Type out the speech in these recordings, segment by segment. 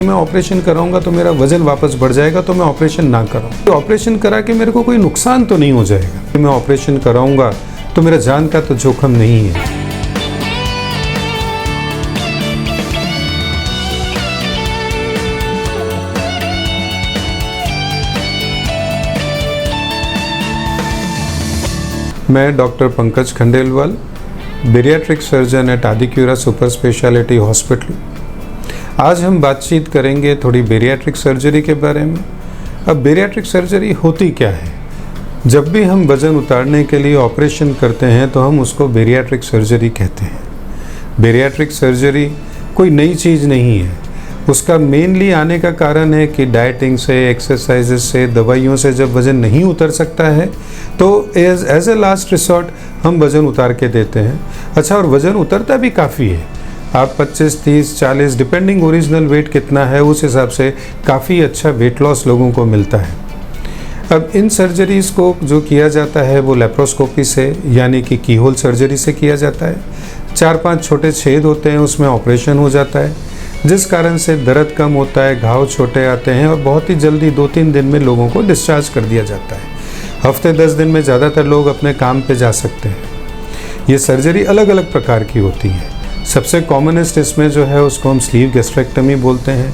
मैं ऑपरेशन कराऊंगा तो मेरा वजन वापस बढ़ जाएगा तो मैं ऑपरेशन ना कराऊं। तो ऑपरेशन करा के मेरे को कोई नुकसान तो नहीं हो जाएगा। मैं ऑपरेशन कराऊंगा तो मेरा जान का तो जोखिम नहीं है। मैं doctor Pankaj Khandelwal, bariatric surgeon at Adicura super speciality hospital. आज हम बातचीत करेंगे थोड़ी बेरियाट्रिक सर्जरी के बारे में। अब बेरियाट्रिक सर्जरी होती क्या है? जब भी हम वज़न उतारने के लिए ऑपरेशन करते हैं तो हम उसको बेरियाट्रिक सर्जरी कहते हैं। बेरियाट्रिक सर्जरी कोई नई चीज़ नहीं है। उसका मेनली आने का कारण है कि डाइटिंग से, एक्सरसाइजेस से, दवाइयों से जब वज़न नहीं उतर सकता है तो एज ए लास्ट रिसोर्ट हम वज़न उतार के देते हैं। अच्छा, और वज़न उतरता भी काफ़ी है। आप 25, 30, 40 डिपेंडिंग ओरिजिनल वेट कितना है उस हिसाब से काफ़ी अच्छा वेट लॉस लोगों को मिलता है। अब इन सर्जरीज़ को जो किया जाता है वो लेप्रोस्कोपी से यानी कि कीहोल सर्जरी से किया जाता है। 4-5 छोटे छेद होते हैं, उसमें ऑपरेशन हो जाता है, जिस कारण से दर्द कम होता है, घाव छोटे आते हैं और बहुत ही जल्दी 2-3 दिन में लोगों को डिस्चार्ज कर दिया जाता है। हफ्ते 10 दिन में ज़्यादातर लोग अपने काम पे जा सकते हैं। ये सर्जरी अलग अलग प्रकार की होती है। सबसे कॉमनेस्ट इसमें जो है उसको हम स्लीव गैस्ट्रेक्टमी बोलते हैं।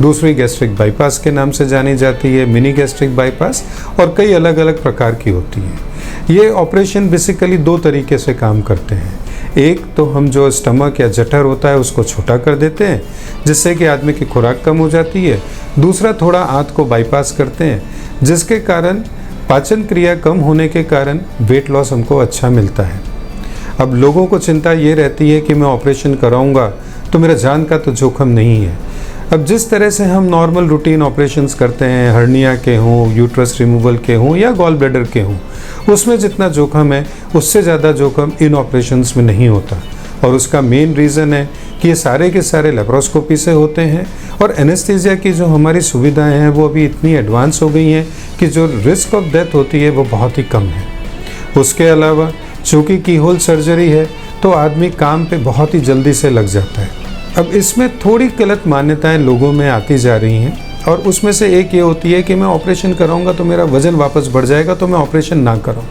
दूसरी गैस्ट्रिक बाईपास के नाम से जानी जाती है, मिनी गैस्ट्रिक बाईपास, और कई अलग अलग प्रकार की होती है। ये ऑपरेशन बेसिकली 2 तरीके से काम करते हैं। एक तो हम जो स्टमक या जठर होता है उसको छोटा कर देते हैं जिससे कि आदमी की खुराक कम हो जाती है। दूसरा, थोड़ा आंत को बाईपास करते हैं जिसके कारण पाचन क्रिया कम होने के कारण वेट लॉस हमको अच्छा मिलता है। अब लोगों को चिंता ये रहती है कि मैं ऑपरेशन कराऊंगा तो मेरा जान का तो जोखिम नहीं है। अब जिस तरह से हम नॉर्मल रूटीन ऑपरेशंस करते हैं, हर्निया के हों, यूट्रस रिमूवल के हों या गॉल ब्लैडर के हों, उसमें जितना जोखिम है उससे ज़्यादा जोखिम इन ऑपरेशंस में नहीं होता। और उसका मेन रीज़न है कि ये सारे के सारे लेप्रोस्कोपी से होते हैं और एनेस्थीसिया की जो हमारी सुविधाएं हैं वो अभी इतनी एडवांस हो गई हैं कि जो रिस्क ऑफ डेथ होती है वो बहुत ही कम है। उसके अलावा चूँकि कीहोल सर्जरी है तो आदमी काम पे बहुत ही जल्दी से लग जाता है। अब इसमें थोड़ी गलत मान्यताएं लोगों में आती जा रही हैं और उसमें से एक ये होती है कि मैं ऑपरेशन कराऊंगा तो मेरा वज़न वापस बढ़ जाएगा तो मैं ऑपरेशन ना कराऊं।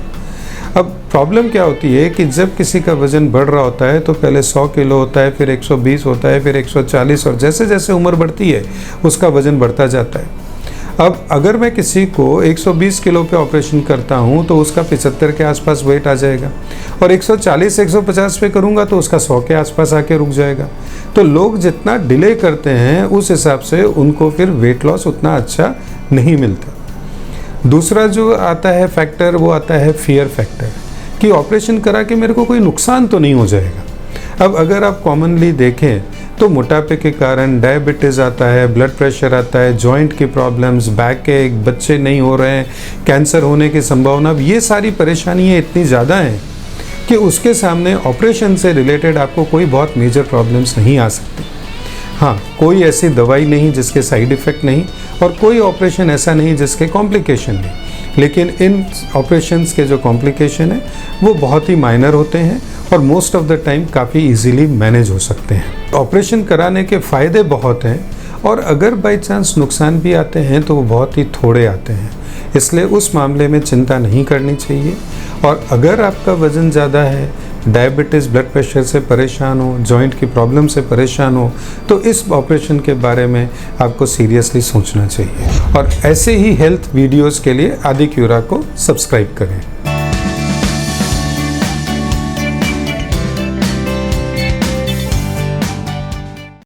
अब प्रॉब्लम क्या होती है कि जब किसी का वज़न बढ़ रहा होता है तो पहले 100 किलो होता है, फिर 120 होता है, फिर 140, और जैसे जैसे उम्र बढ़ती है उसका वज़न बढ़ता जाता है। अब अगर मैं किसी को 120 किलो पे ऑपरेशन करता हूँ तो उसका 75 के आसपास वेट आ जाएगा, और 140, 150 पे करूँगा तो उसका 100 के आसपास आके रुक जाएगा। तो लोग जितना डिले करते हैं उस हिसाब से उनको फिर वेट लॉस उतना अच्छा नहीं मिलता। दूसरा जो आता है फैक्टर वो आता है फियर फैक्टर, कि ऑपरेशन करा के मेरे को कोई नुकसान तो नहीं हो जाएगा। अब अगर आप कॉमनली देखें तो मोटापे के कारण डायबिटीज़ आता है, ब्लड प्रेशर आता है, जॉइंट की प्रॉब्लम्स, बैक एक, बच्चे नहीं हो रहे हैं, कैंसर होने की संभावना, ये सारी परेशानियाँ इतनी ज़्यादा हैं कि उसके सामने ऑपरेशन से रिलेटेड आपको कोई बहुत मेजर प्रॉब्लम्स नहीं आ सकती। हाँ, कोई ऐसी दवाई नहीं जिसके साइड इफ़ेक्ट नहीं, और कोई ऑपरेशन ऐसा नहीं जिसके कॉम्प्लिकेशन नहीं, लेकिन इन ऑपरेशंस के जो कॉम्प्लिकेशन है वो बहुत ही माइनर होते हैं और मोस्ट ऑफ द टाइम काफ़ी इजीली मैनेज हो सकते हैं। ऑपरेशन कराने के फ़ायदे बहुत हैं और अगर बाई चांस नुकसान भी आते हैं तो वो बहुत ही थोड़े आते हैं, इसलिए उस मामले में चिंता नहीं करनी चाहिए। और अगर आपका वज़न ज़्यादा है, डायबिटीज़, ब्लड प्रेशर से परेशान हो, जॉइंट की प्रॉब्लम से परेशान हो, तो इस ऑपरेशन के बारे में आपको सीरियसली सोचना चाहिए। और ऐसे ही हेल्थ वीडियोज़ के लिए आदिक्यूरा को सब्सक्राइब करें।